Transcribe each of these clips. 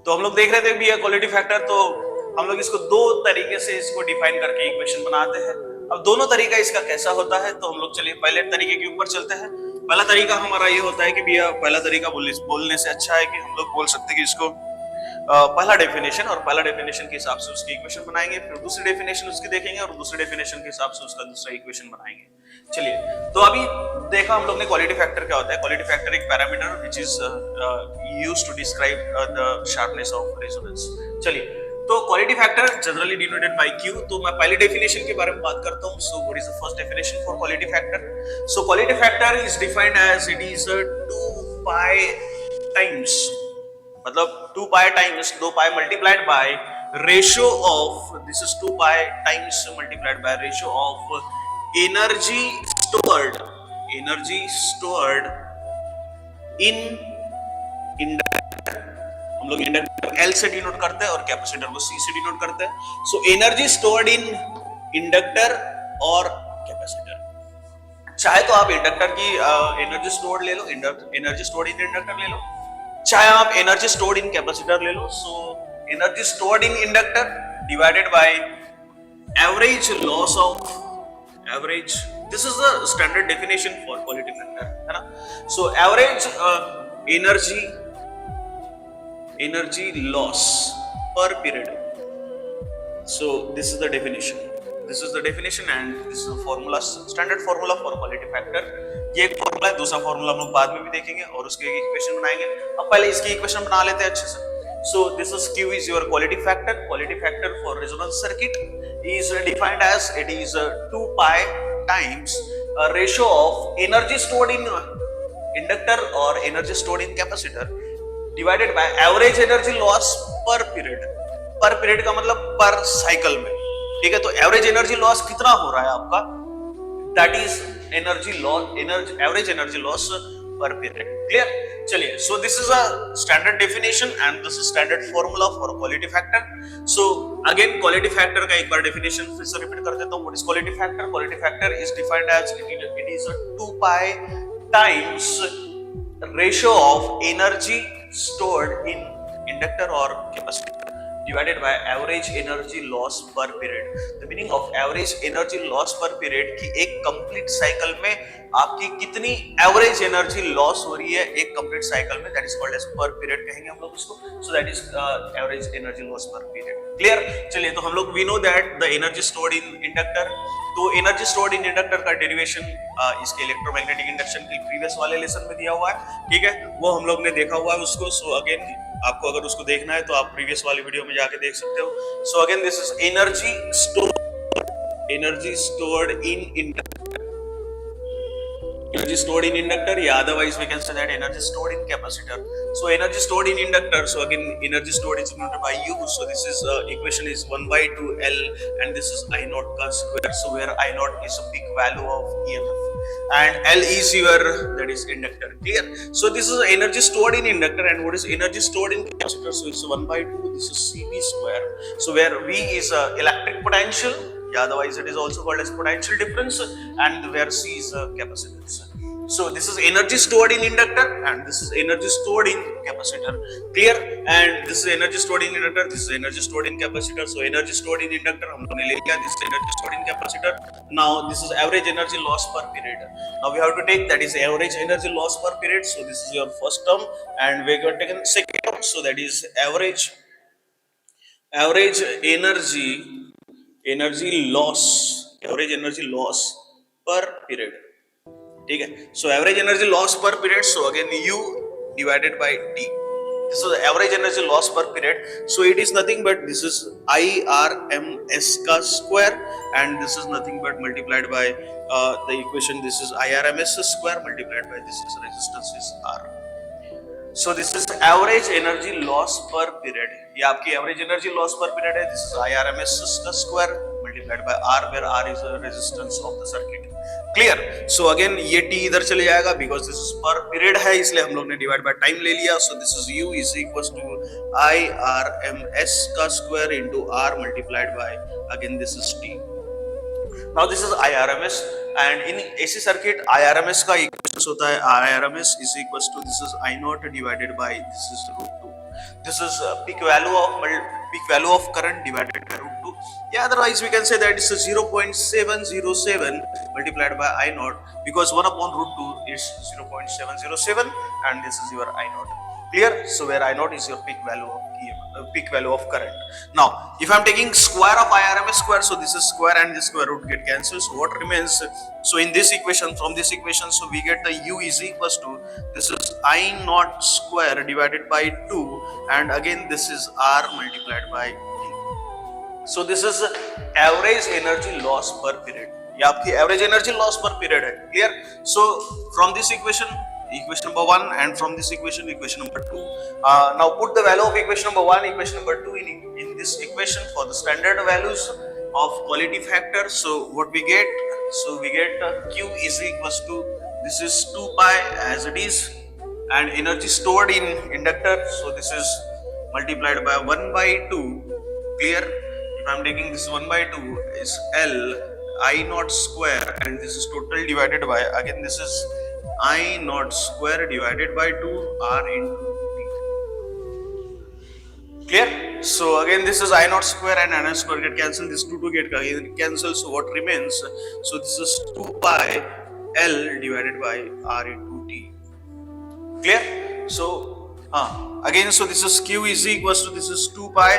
तो हम लोग देख रहे थे भी क्वालिटी फैक्टर, तो हम लोग इसको दो तरीके से इसको डिफाइन करके इक्वेशन बनाते हैं। अब दोनों तरीका इसका कैसा होता है, तो हम लोग चलिए पहले तरीके के ऊपर चलते हैं। पहला तरीका हमारा ये होता है कि भैया पहला तरीका बोलने से अच्छा है कि हम लोग बोल सकते हैं कि इसको पहला डेफिनेशन, और पहला डेफिनेशन के हिसाब से उसकी इक्वेशन बनाएंगे, फिर दूसरी डेफिनेशन उसकी देखेंगे और दूसरे डेफिनेशन के हिसाब से उसका दूसरा इक्वेशन बनाएंगे। चलिए, तो अभी देखा हम लोग ने क्वालिटी फैक्टर क्या होता है। क्वालिटी फैक्टर एक parameter which is used to describe the sharpness of resonance. चलिए, तो quality factor generally denoted by Q। तो मैं पहले डेफिनेशन के बारे में बात करता हूं। So what is the first definition for quality factor? So quality factor is defined as it is 2 pi times, मतलब 2 pi times 2 pi multiplied by ratio of, this is 2 pi times multiplied by ratio of energy stored in inductor. हम लोग inductor L से denote करते हैं और capacitor को C से denote करते हैं। So energy stored in inductor और कैपेसिटर। चाहे तो आप इंडक्टर की एनर्जी स्टोर्ड ले लो, एनर्जी स्टोर्ड इन इंडक्टर ले लो, चाहे आप एनर्जी स्टोर्ड इन कैपेसिटर ले लो। So energy stored in inductor divided by average loss of average, this is the standard definition for quality factor, है ना। So average energy loss per period. So this is the definition. This is the definition and this is the formula, standard formula for quality factor. ये एक formula है, दूसरा formula हम लोग बाद में भी देखेंगे और उसके इक्वेशन बनाएंगे। अब पहले इसकी इक्वेशन बना लेते हैं अच्छे से। So this is Q is your quality factor. Quality factor for resonance circuit is defined as it is 2 pi times a ratio of energy stored in inductor or energy stored in capacitor divided by average energy loss per period. पर period का मतलब पर cycle में, ठीक है। तो average energy loss कितना हो रहा है आपका, that is average energy loss पर पीरियड। क्लियर? चलिए, सो this is a standard definition and this is standard formula for quality factor. So again quality factor का एक बार डेफिनेशन फिर से रिपीट कर देता हूं। What is quality factor? Quality factor is defined as it is 2 pi times ratio of energy stored in inductor or capacitor divided by average energy loss per period. The meaning of average energy loss per period कि एक complete cycle में आपकी कितनी average energy loss हो रही है एक complete cycle में, that is called as per period कहेंगे हम लोग उसको। So that is average energy loss per period. Clear? चलिए, तो हम लोग we know that the energy stored in inductor, तो एनर्जी स्टोर्ड इन इंडक्टर का डेरिवेशन इसके इलेक्ट्रोमैग्नेटिक इंडक्शन के प्रीवियस वाले लेसन में दिया हुआ है, ठीक है, वो हम लोग ने देखा हुआ है उसको। सो अगेन आपको अगर उसको देखना है तो आप प्रीवियस वाली वीडियो में जाके देख सकते हो। So again this is energy stored in inductor, energy stored in inductor, yeah, otherwise we can say that energy stored in capacitor. So energy stored in inductor, so again energy stored is denoted by U. So this is equation is 1 by 2 L and this is I naught का square. So where I naught is a peak value of EMF and L is your, that is inductor. Clear? So this is energy stored in inductor and what is energy stored in capacitor? So it's 1 by 2, this is CV square. So where V is electric potential, yeah, otherwise it is also called as potential difference, and where C is capacitance. So this is energy stored in inductor and this is energy stored in capacitor. Clear? And this is energy stored in inductor, this is energy stored in capacitor. So energy stored in inductor हम लोगों ने ले लिया, this is energy stored in capacitor. Now this is average energy loss per period. Now we have to take that is average energy loss per period. So this is your first term and we got taken second term. So that is average energy loss per period, ठीक है। So average energy loss पर period, so again U divided by D, this is average energy loss per period. So it is nothing but this is IRMS का square and this is nothing but multiplied by the equation, this is IRMS square multiplied by this is resistance is R. So this is average energy loss per period. ये आपकी average energy loss per period है, this is IRMS का square multiplied by R where R is the resistance of the circuit. Clear? So again ये T इधर चले जाएगा because this is पर period है, इसलिए हम लोग ने डिवाइड बाय टाइम ले लिया। So this is U is equals to IRMS का square into R multiplied by again this is T। Now this is IRMS and in AC circuit IRMS का इक्वेशन होता है IRMS is equals to this is I naught divided by this is √2। this is peak value of current divided by root 2. Yeah, otherwise we can say that it's a 0.707 multiplied by I naught, because 1 upon root 2 is 0.707 and this is your I naught. Clear? So where I naught is your peak value of peak value of current. Now if I'm taking square of IRMS square, so this is square and this square root get cancelled, so what remains? So in this equation, from this equation, so we get the U is equals to, this is I naught square divided by 2 and again this is R multiplied by T. So this is average energy loss per period. ये आपकी average energy loss पर period है. Clear? So from this equation number 1 and from this equation number 2, now put the value of equation number 1, equation number 2 in this equation for the standard values of quality factor. So what we get? So we get Q is equals to, this is 2 pi as it is, and energy stored in inductor, so this is multiplied by 1 by 2. Clear? If I'm taking this 1 by 2 is L I naught square and this is total divided by, again this is I naught square divided by 2 R into T. Clear? So again this is I naught square and I naught square get cancelled, this 2 get cancelled, so what remains? So this is 2 pi L divided by R into T. Clear? So again, so this is Q is equals to, this is 2 pi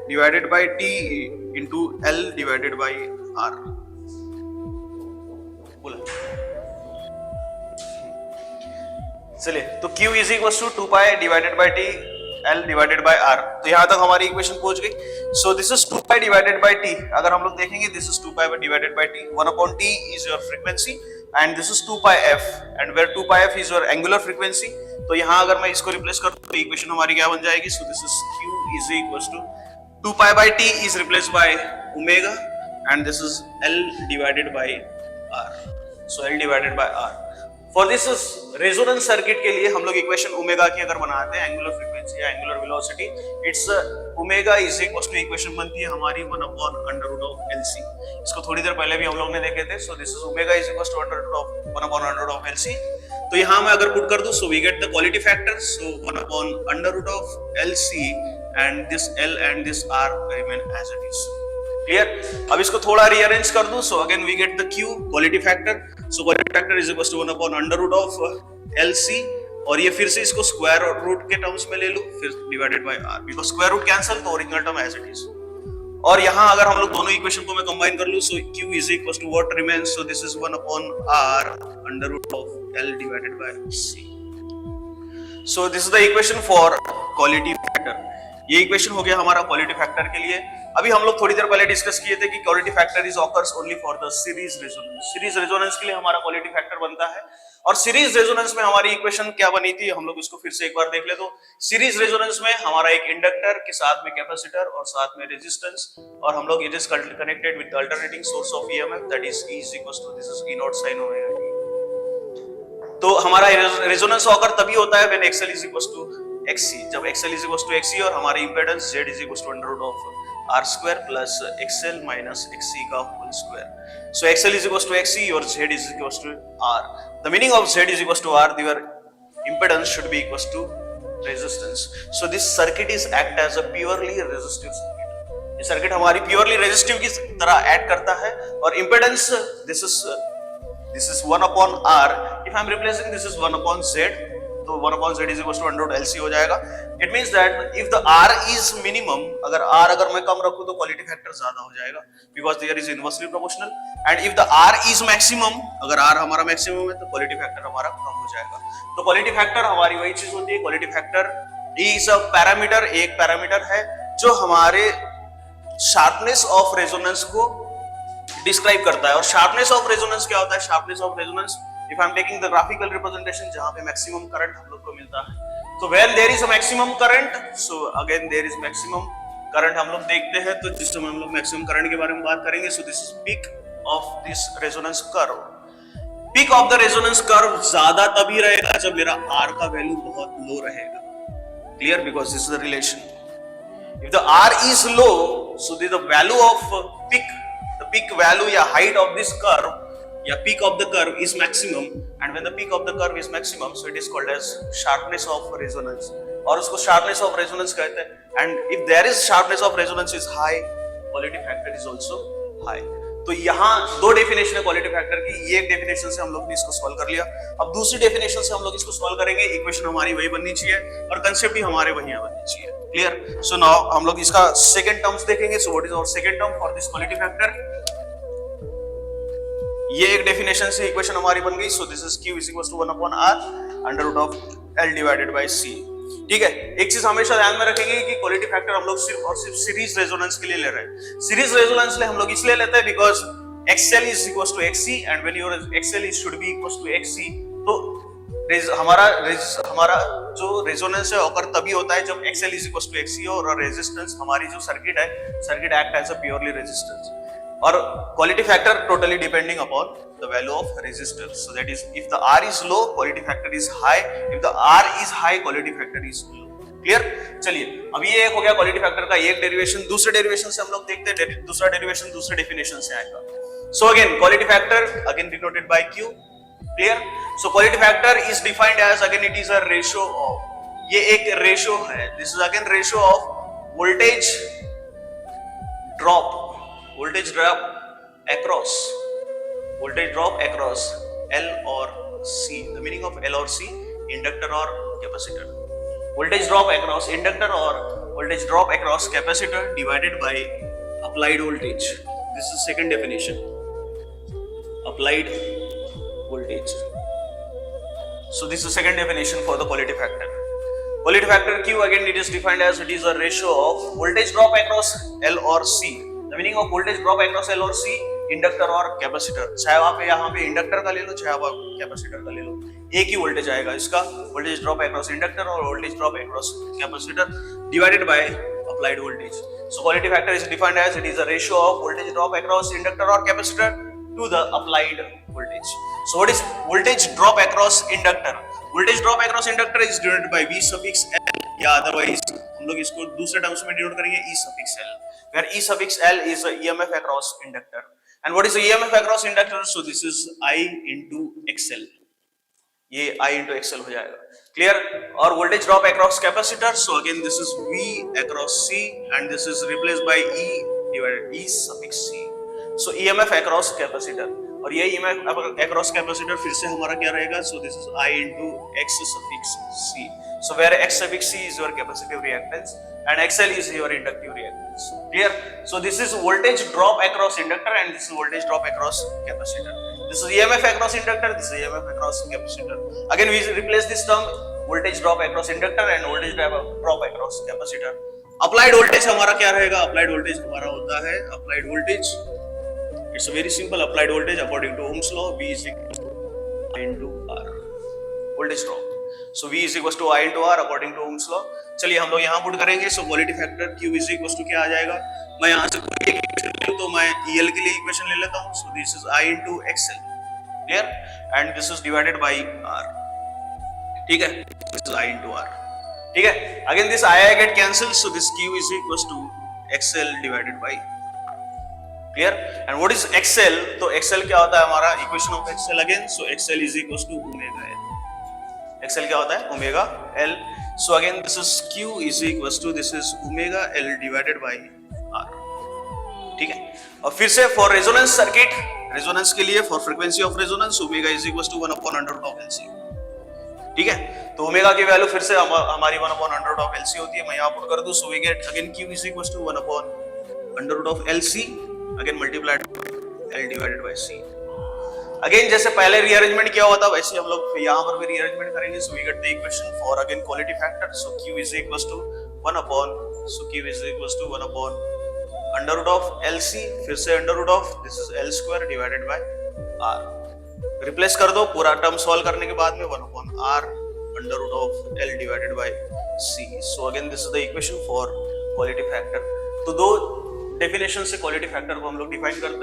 divided by T into L divided by R. चलिए, तो Q is equals to 2 pi divided by T L divided by R. तो यहाँ तक हमारी equation पहुंच गई. So this is 2 pi divided by T. अगर हम लोग देखेंगे, this is 2 pi divided by T. 1 upon T is your frequency and this is 2 pi F and where 2 pi F is your angular frequency. तो यहाँ अगर मैं इसको replace कर दूं तो इक्वेशन हमारी क्या बन जाएगी? So this is Q is equals to 2 pi by T is replaced by omega and this is L divided by R. So L divided by R. For this resonance circuit के लिए हम लोग equation omega की अगर बनाते हैं, angular frequency या angular velocity, it's omega is equal to, equation बनती है हमारी 1 upon under root of LC. इसको थोड़ी देर पहले भी हम लोग ने देखे थे. So this is omega is equal to under root of 1 upon under root of LC. तो यहाँ मैं अगर पुट कर दूं, so we get the quality factor, so 1 upon under root of LC and this L and this R remain as it is. Clear? अब इसको थोड़ा rearrange कर दूं, so again we get the Q quality factor. So quality factor is equal to 1 upon under root of LC और ये फिर से इसको स्क्वायर रूट के टर्म्स में ले लूं, फिर divided by R, because square root cancel तो original term as it is. और यहाँ अगर हम लोग दोनों इक्वेशन को मैं कंबाइन कर लूं, so Q is equal to what remains, so this is 1 upon R under root of L divided by C. So this is the equation for quality factor. ये इक्वेशन हो गया हमारा क्वालिटी फैक्टर के लिए. अभी हम लोग थोड़ी देर पहले डिस्कस किए थे कि quality factor is occurs only for the series resonance. Series resonance के लिए हमारा क्वालिटी फैक्टर बनता है. और सीरीज रेजोनेंस में हमारी इक्वेशन क्या बनी थी, हम लोग इसको फिर से एक बार देख ले. तो सीरीज रेजोनेंस में हमारा एक इंडक्टर के साथ में कैपेसिटर और साथ में रेजिस्टेंस, और हम लोग it is connected with the alternating source of EMF, that is E is equal to, this is E naught sin omega t. तो हमारा रेजोनेंस ऑकर तभी होता है when XL is equal to XC. जब XL is equal to XC और हमारी impedance Z is equal to under root of R square plus XL minus XC का whole square. So XL is equals to XC or Z is equals to R. The meaning of Z is equals to R, your impedance should be equals to resistance. So this circuit is act as a purely resistive circuit. ये circuit हमारी purely resistive की तरह act करता है. और impedance this is 1 upon R. If I am replacing this is 1 upon Z, तो 1 upon Z is equals to under root LC हो जाएगा. It means that if the R is minimum, अगर मैं कम रखूं तो क्वालिटी फैक्टर ज्यादा हो जाएगा, because there is inversely proportional. And if the R is maximum, अगर R हमारा मैक्सिमम है तो क्वालिटी फैक्टर हमारा कम हो जाएगा. तो क्वालिटी फैक्टर हमारी वही चीज होती है. Quality factor is a parameter, एक पैरामीटर है जो हमारे शार्पनेस ऑफ रेजोनेंस को डिस्क्राइब करता है. और शार्पनेस ऑफ रेजोनेंस क्या होता है? Sharpness of resonance, if I am taking the graphical representation, जहां पे मैक्सिमम करंट हम लोग को मिलता है, तो when there is a maximum current, so again there is maximum current हम लोग देखते हैं. तो जिस समय हम लोग मैक्सिमम करंट के बारे में बात करेंगे, so this is peak of this resonance curve. Peak of the resonance curve ज्यादा तभी रहेगा जब मेरा R का वैल्यू बहुत लो रहेगा. Clear? Because this is the relation. If the R is low, so the value of the peak value या height of this curve, या peak of the curve is maximum, and when the peak of the curve is maximum, so it is called as sharpness of resonance. और उसको sharpness of resonance कहते हैं। And if there is sharpness of resonance is high, quality factor is also high. तो यहाँ दो definition है quality factor की, ये एक डेफिनेशन से हम लोग ने इसको सॉल्व कर लिया। अब दूसरी डेफिनेशन से हम लोग इसको सॉल्व करेंगे, इक्वेशन हमारी वही बननी चाहिए और कंसेप्ट भी हमारे वही बननी चाहिए। क्लियर? सो नाउ हम लोग इसका सेकंड टर्म्स देखेंगे। So what is our second term for this quality factor? ये एक डेफिनेशन से इक्वेशन हमारी बन गई। So this is q is equal to 1 upon r under root of l divided by c। ठीक है, एक चीज हमेशा ध्यान में रखेंगे कि क्वालिटी फैक्टर हम लोग सिर्फ और सिर्फ सीरीज रेजोनेंस के लिए ले रहे हैं। सीरीज रेजोनेंस ले हम लोग इसलिए लेते हैं because XL is equals to XC and when your XL is should be equals to XC, तो हमारा जो रेजोनेंस है occur तभी होता है जब XL is equals to XC और रेजिस्टेंस हमारी जो सर्किट है, circuit act as a purely resistance, और quality factor totally depending upon the value of resistance. So that is if the R is low, quality factor is high, if the R is high, quality factor is low। Clear? चलिए, अब ये एक हो गया quality factor का एक derivation. दूसरे derivation से हम लोग देखते हैं, दूसरा डेरिवेशन दूसरे डेफिनेशन से आएगा। So again, quality factor again denoted by Q. Clear? So quality factor is defined as, again it is a ratio of, ये एक रेशियो है, this is again ratio of voltage drop across L or C. The meaning of L or C, inductor or capacitor. Voltage drop across inductor or voltage drop across capacitor divided by applied voltage. This is second definition. Applied voltage. So this is second definition for the quality factor. Quality factor Q, again it is defined as, it is a ratio of voltage drop across L or C. The meaning of voltage drop across L or C, inductor और capacitor, चाहे आप यहाँ पे inductor का ले लो चाहे आप कैपेसिटर का ले लो, एक ही वोल्टेज आएगा इसका, वोल्टेज ड्रॉप अक्रॉस इंडक्टर और voltage drop across capacitor divided by applied voltage. So quality factor is defined as, it is a ratio of voltage drop across inductor और capacitor to the applied voltage. So what is voltage drop across inductor? Voltage drop across inductor is denoted by V suffix L, या otherwise हम लोग इसको दूसरे terms में denote करेंगे E suffix L, where E suffix L is a EMF across inductor. And what is the EMF across inductor? So this is I into XL, ये I into XL हो जाएगा। Clear? और voltage drop across capacitor, so again this is V across C and this is replaced by E divided E suffix C. So EMF across capacitor, और ये EMF across capacitor फिर से हमारा क्या रहेगा? So this is I into X suffix C. So where X suffix C is your capacitive reactance and XL is your inductive reactance. Clear? So this is voltage drop across inductor and this is voltage drop across capacitor. This is EMF across inductor, this is EMF across capacitor. Again we replace this term, voltage drop across inductor and voltage drop across capacitor. Applied voltage हमारा क्या रहेगा? Applied voltage हमारा होता है applied voltage, it's a very simple applied voltage according to Ohm's law, V is equal to I into R, voltage drop. So V is equal to I into R according to Ohm's law. चलिए हम लोग यहाँ put करेंगे। So quality factor Q is equal to क्या आ जाएगा? मैं यहाँ से कोई एक इक्वेशन ले लूँ तो मैं EL के लिए इक्वेशन ले लेता हूँ। So this is I into XL, clear? And this is divided by R, ठीक है? This is I into R, ठीक है? Again this I get cancelled, so this Q is equal to XL divided by, clear? And what is XL? तो XL क्या होता है हमारा? Equation of XL again, so XL is equal to omega L. XL क्या होता है? Omega L. So again this is Q is equal to, this is omega L divided by R, ठीक है? और फिर से फॉर रेजोनेंस सर्किट, रेजोनेंस के लिए for frequency of resonance omega is equal to 1 upon under root of LC, ठीक है? तो ओमेगा की वैल्यू फिर से हमारी 1 upon under root of LC होती है। मैं यहाँ पुट कर दूं, so we get again Q is equal to 1 upon under root of LC again multiplied L divided by C. Again जैसे पहले रीअरेंजमेंट किया हुआ था वैसे हम लोग यहाँ पर भी रीअरेंजमेंट करेंगे। So we get the equation for again quality factor. So Q is equals to 1 upon, so Q is equals to 1 upon under root of LC, फिर से under root of this is L square divided by R. Replace कर दो पूरा term solve करने के बाद में 1 upon R under root of L divided by C. So again this is the equation for quality factor. तो दो definition से क्वालिटी फैक्टर को हम लोग डिफाइन करते हैं।